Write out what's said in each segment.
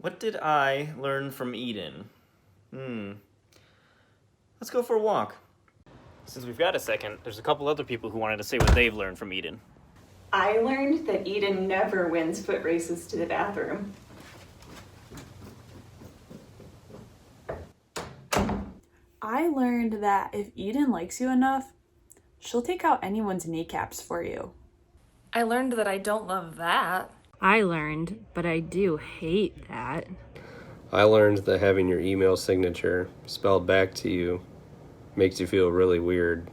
What did I learn from Eden? Let's go for a walk. Since we've got a second, there's a couple other people who wanted to say what they've learned from Eden. I learned that Eden never wins foot races to the bathroom. I learned that if Eden likes you enough, she'll take out anyone's kneecaps for you. I learned that I don't love that. I learned, but I do hate that. I learned that having your email signature spelled back to you makes you feel really weird.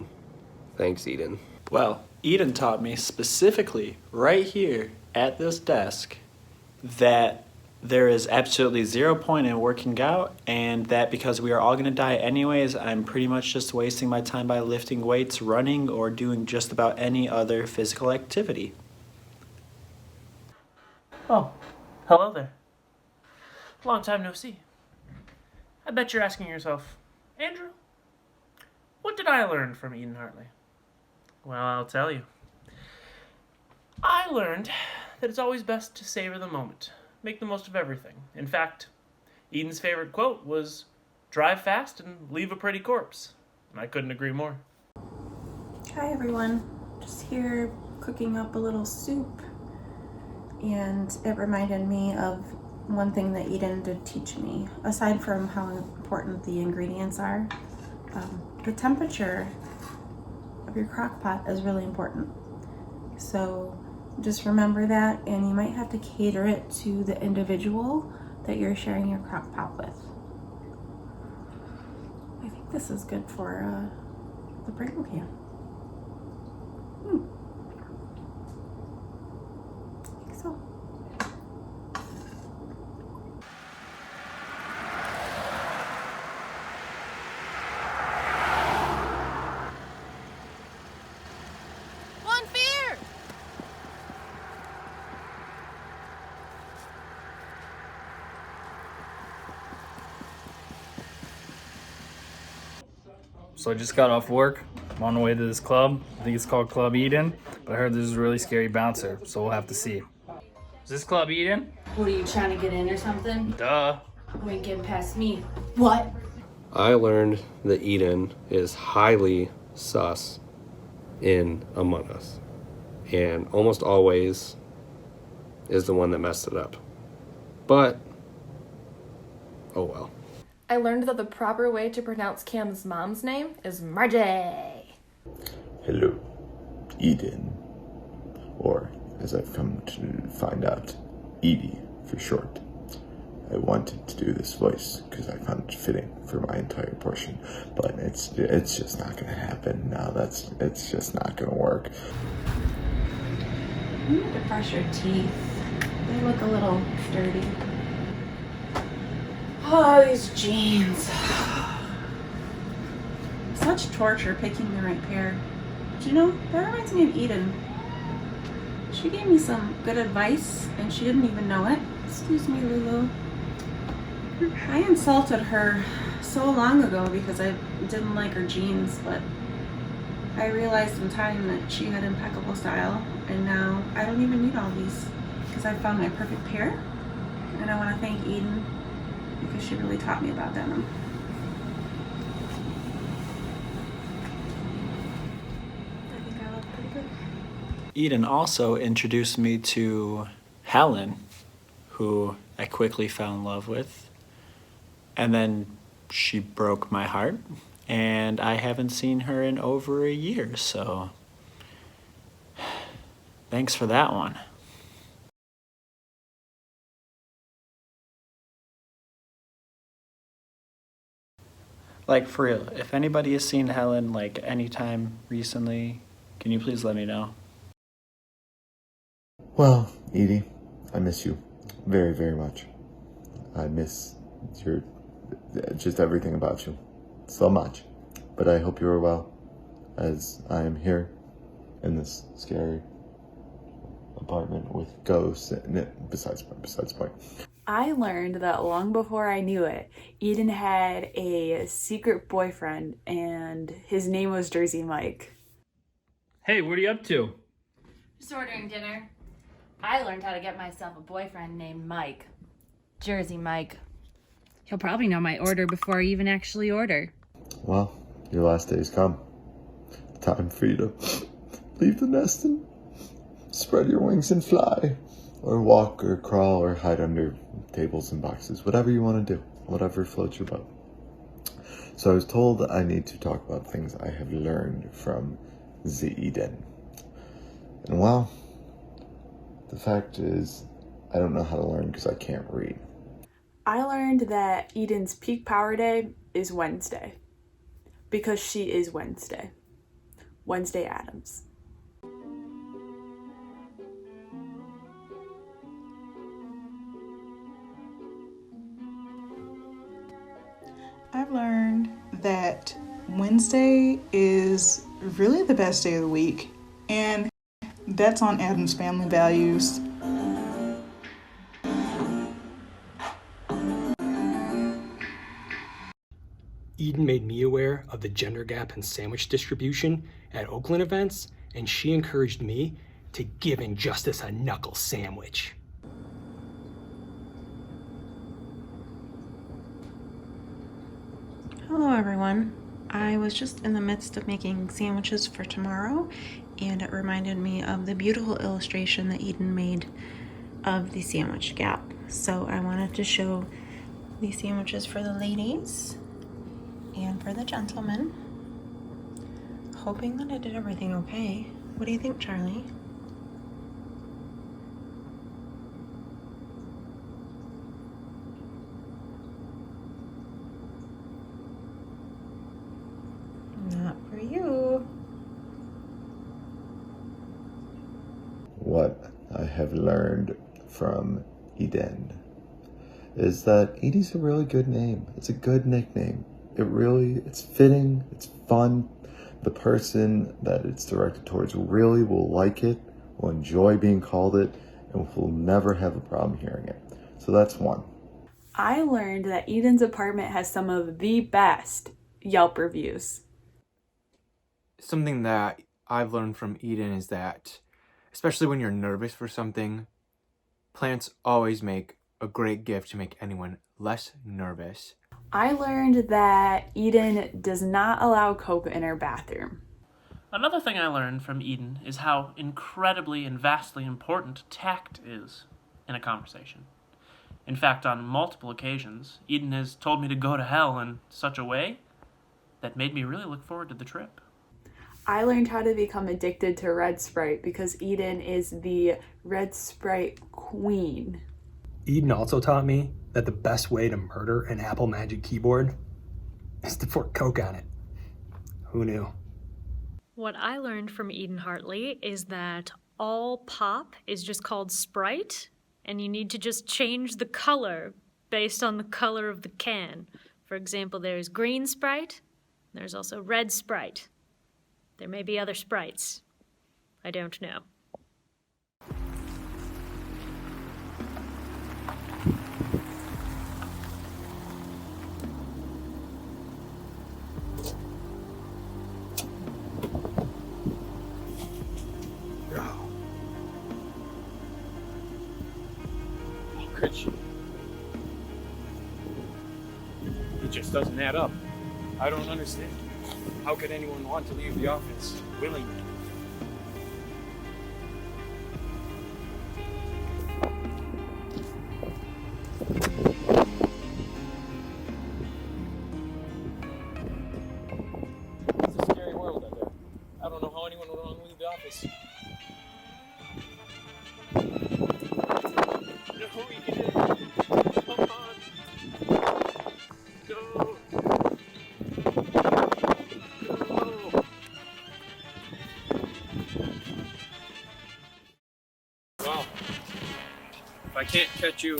Thanks, Eden. Well, Eden taught me specifically right here at this desk that there is absolutely 0 point in working out, and that because we are all going to die anyways, I'm pretty much just wasting my time by lifting weights, running, or doing just about any other physical activity. Oh, hello there. Long time no see. I bet you're asking yourself, Andrew, what did I learn from Eden Hartley? Well, I'll tell you. I learned that it's always best to savor the moment, make the most of everything. In fact, Eden's favorite quote was, "Drive fast and leave a pretty corpse." And I couldn't agree more. Hi everyone, just here cooking up a little soup, and it reminded me of one thing that Eden did teach me. Aside from how important the ingredients are, the temperature of your crock pot is really important. So just remember that, and you might have to cater it to the individual that you're sharing your crock pot with. I think this is good for the Pringle can. I think so. One fear! So I just got off work. I'm on the way to this club. I think it's called Club Eden, but I heard there's a really scary bouncer, so we'll have to see. Is this Club Eden? What, are you trying to get in or something? Duh. You ain't getting past me. What? I learned that Eden is highly sus in Among Us, and almost always is the one that messed it up. But, oh well. I learned that the proper way to pronounce Cam's mom's name is Margie. Hello, Eden. Or, as I've come to find out, Edie for short. I wanted to do this voice because I found it fitting for my entire portion, but it's just not going to happen. No, it's just not going to work. You need to brush your teeth. They look a little dirty. Oh, these jeans. Such torture picking the right pair. But you know, that reminds me of Eden. She gave me some good advice, and she didn't even know it. Excuse me, Lulu. I insulted her so long ago because I didn't like her jeans, but I realized in time that she had impeccable style, and now I don't even need all these because I found my perfect pair. And I want to thank Eden because she really taught me about denim. I think I look pretty good. Eden also introduced me to Helen, who I quickly fell in love with. And then she broke my heart, and I haven't seen her in over a year, so thanks for that one. Like, for real, if anybody has seen Helen, like, anytime recently, can you please let me know? Well, Edie, I miss you very, very much. I miss just everything about you so much. But I hope you are well, as I am here in this scary apartment with ghosts. Besides the point. I learned that long before I knew it, Eden had a secret boyfriend, and his name was Jersey Mike. Hey, what are you up to? Just ordering dinner. I learned how to get myself a boyfriend named Mike. Jersey Mike. He'll probably know my order before I even actually order. Well, your last day's come. Time for you to leave the nest and spread your wings and fly. Or walk or crawl or hide under tables and boxes. Whatever you want to do. Whatever floats your boat. So I was told that I need to talk about things I have learned from the Eden. And well, the fact is, I don't know how to learn because I can't read. I learned that Eden's peak power day is Wednesday. Because she is Wednesday. Wednesday Addams. I've learned that Wednesday is really the best day of the week, and that's on Addams Family Values. Eden made me aware of the gender gap in sandwich distribution at Oakland events, and she encouraged me to give Injustice a knuckle sandwich. Hello everyone. I was just in the midst of making sandwiches for tomorrow, and it reminded me of the beautiful illustration that Eden made of the sandwich gap. So I wanted to show these sandwiches for the ladies and for the gentlemen. Hoping that I did everything okay. What do you think, Charlie? Not for you. What I have learned from Eden is that Edie's a really good name. It's a good nickname. It's fitting, it's fun. The person that it's directed towards really will like it, will enjoy being called it, and will never have a problem hearing it. So that's one. I learned that Eden's apartment has some of the best Yelp reviews. Something that I've learned from Eden is that, especially when you're nervous for something, plants always make a great gift to make anyone less nervous. I learned that Eden does not allow Coke in her bathroom. Another thing I learned from Eden is how incredibly and vastly important tact is in a conversation. In fact, on multiple occasions, Eden has told me to go to hell in such a way that made me really look forward to the trip. I learned how to become addicted to Red Sprite because Eden is the Red Sprite queen. Eden also taught me that the best way to murder an Apple Magic keyboard is to pour Coke on it. Who knew? What I learned from Eden Hartley is that all pop is just called Sprite, and you need to just change the color based on the color of the can. For example, there's green Sprite, there's also red Sprite. There may be other Sprites. I don't know. Could she? It just doesn't add up. I don't understand. How could anyone want to leave the office willingly? It's a scary world out there. I don't know how anyone would want to leave the office. If I can't catch you,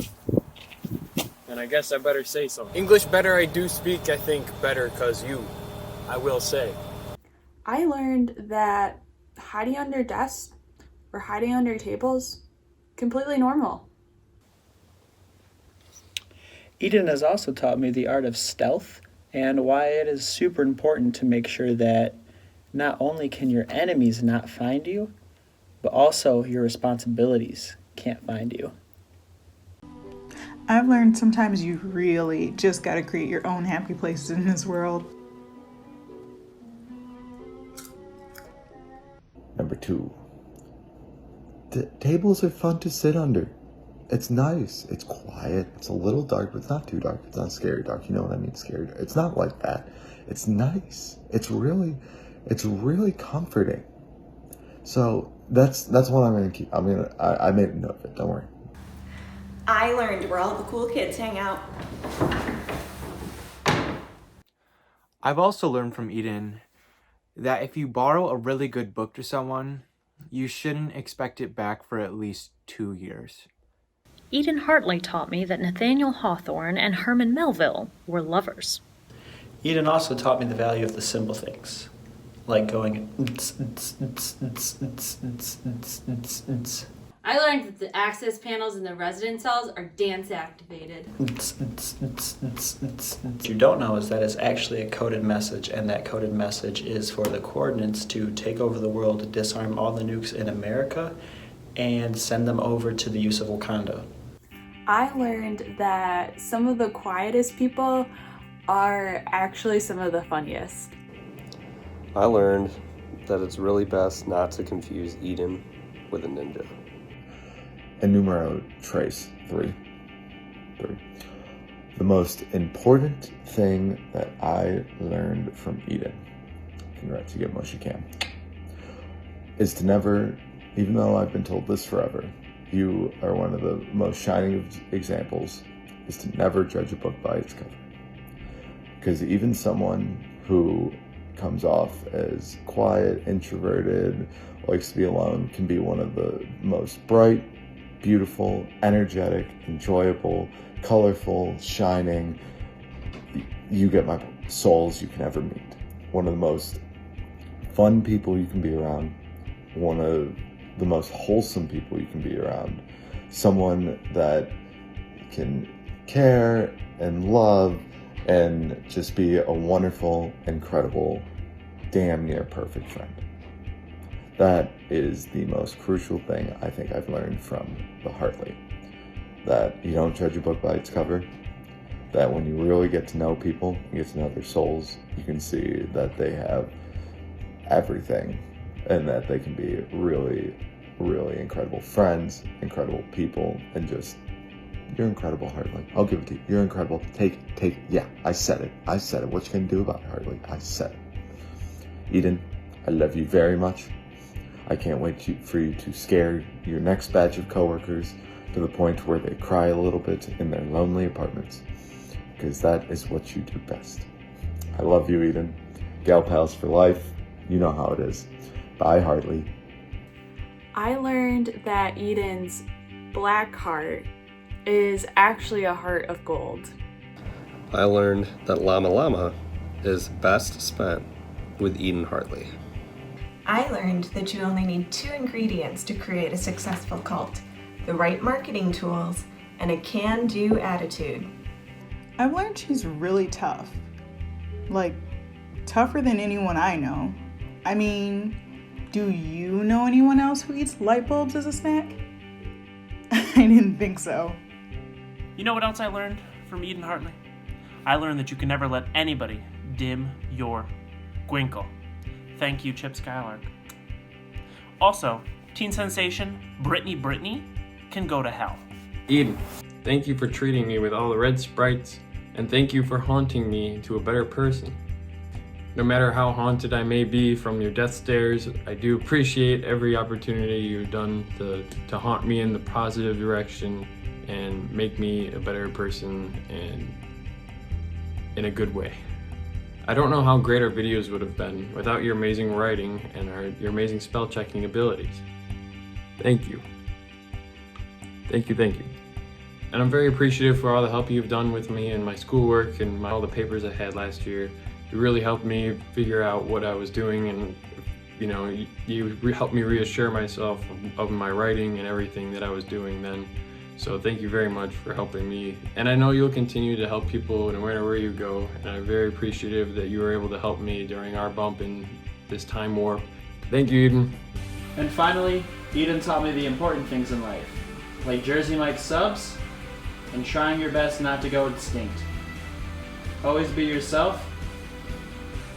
then I guess I better say something. English better I do speak, I think, better cause you, I will say. I learned that hiding under desks or hiding under tables, completely normal. Eden has also taught me the art of stealth and why it is super important to make sure that not only can your enemies not find you, but also your responsibilities can't find you. I've learned sometimes you really just gotta create your own happy places in this world. Number 2. Tables are fun to sit under. It's nice. It's quiet. It's a little dark, but it's not too dark. It's not scary dark. You know what I mean? Scary. It's not like that. It's nice. It's really comforting. So that's what I'm gonna keep. I made a note of it. Don't worry. I learned where all the cool kids hang out. I've also learned from Eden that if you borrow a really good book to someone, you shouldn't expect it back for at least 2 years. Eden Hartley taught me that Nathaniel Hawthorne and Herman Melville were lovers. Eden also taught me the value of the simple things, like going. I learned that the access panels in the residence halls are dance activated. What you don't know is that it's actually a coded message, and that coded message is for the coordinates to take over the world, disarm all the nukes in America, and send them over to the use of Wakanda. I learned that some of the quietest people are actually some of the funniest. I learned that it's really best not to confuse Eden with a ninja. And numero tres, 3. The most important thing that I learned from Eden, congrats, you get most you can, is to never, even though I've been told this forever, you are one of the most shining examples, is to never judge a book by its cover. Because even someone who comes off as quiet, introverted, likes to be alone, can be one of the most bright, beautiful, energetic, enjoyable, colorful, shining, you get my souls you can ever meet. One of the most fun people you can be around, one of the most wholesome people you can be around, someone that can care and love and just be a wonderful, incredible, damn near perfect friend. That is the most crucial thing I think I've learned from the Hartley. That you don't judge a book by its cover. That when you really get to know people, you get to know their souls, you can see that they have everything and that they can be really, really incredible friends, incredible people, and just, you're incredible, Hartley. I'll give it to you. You're incredible. Take it. Yeah, I said it. What you can do about it, Hartley? I said it. Eden, I love you very much. I can't wait for you to scare your next batch of coworkers to the point where they cry a little bit in their lonely apartments, because that is what you do best. I love you, Eden. Gal pals for life. You know how it is. Bye, Hartley. I learned that Eden's black heart is actually a heart of gold. I learned that Llama Llama is best spent with Eden Hartley. I learned that you only need 2 ingredients to create a successful cult: the right marketing tools and a can-do attitude. I've learned she's really tough. Like, tougher than anyone I know. I mean, do you know anyone else who eats light bulbs as a snack? I didn't think so. You know what else I learned from Eden Hartley? I learned that you can never let anybody dim your gwinkle. Thank you, Chip Skylark. Also, teen sensation Brittany can go to hell. Eden, thank you for treating me with all the red sprites, and thank you for haunting me into a better person. No matter how haunted I may be from your death stares, I do appreciate every opportunity you've done to haunt me in the positive direction and make me a better person and in a good way. I don't know how great our videos would have been without your amazing writing and your amazing spell checking abilities. Thank you. Thank you. And I'm very appreciative for all the help you've done with me and my schoolwork and all the papers I had last year. You really helped me figure out what I was doing, and you helped me reassure myself of my writing and everything that I was doing then. So thank you very much for helping me. And I know you'll continue to help people no matter where you go. And I'm very appreciative that you were able to help me during our bump in this time warp. Thank you, Eden. And finally, Eden taught me the important things in life, like Jersey Mike subs and trying your best not to go extinct. Always be yourself,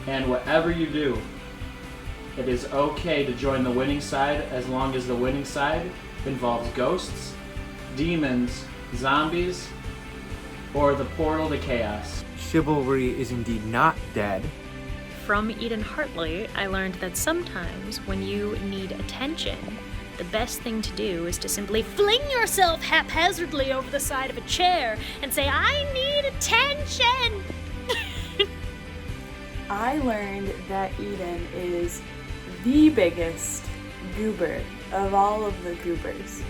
and whatever you do, it is okay to join the winning side as long as the winning side involves ghosts, demons, zombies, or the portal to chaos. Chivalry is indeed not dead. From Eden Hartley, I learned that sometimes when you need attention, the best thing to do is to simply fling yourself haphazardly over the side of a chair and say, "I need attention!" I learned that Eden is the biggest goober of all of the goobers.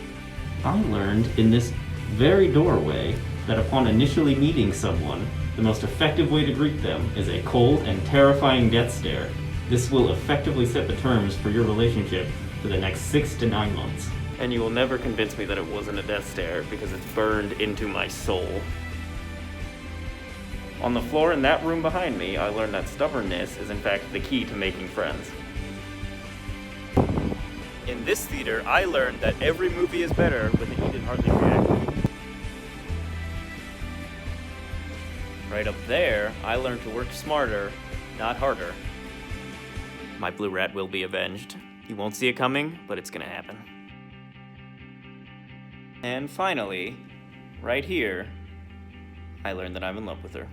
I learned in this very doorway that upon initially meeting someone, the most effective way to greet them is a cold and terrifying death stare. This will effectively set the terms for your relationship for the next 6 to 9 months. And you will never convince me that it wasn't a death stare because it's burned into my soul. On the floor in that room behind me, I learned that stubbornness is in fact the key to making friends. In this theater, I learned that every movie is better with an Eden Hartley reaction. Right up there, I learned to work smarter, not harder. My blue rat will be avenged. You won't see it coming, but it's gonna happen. And finally, right here, I learned that I'm in love with her.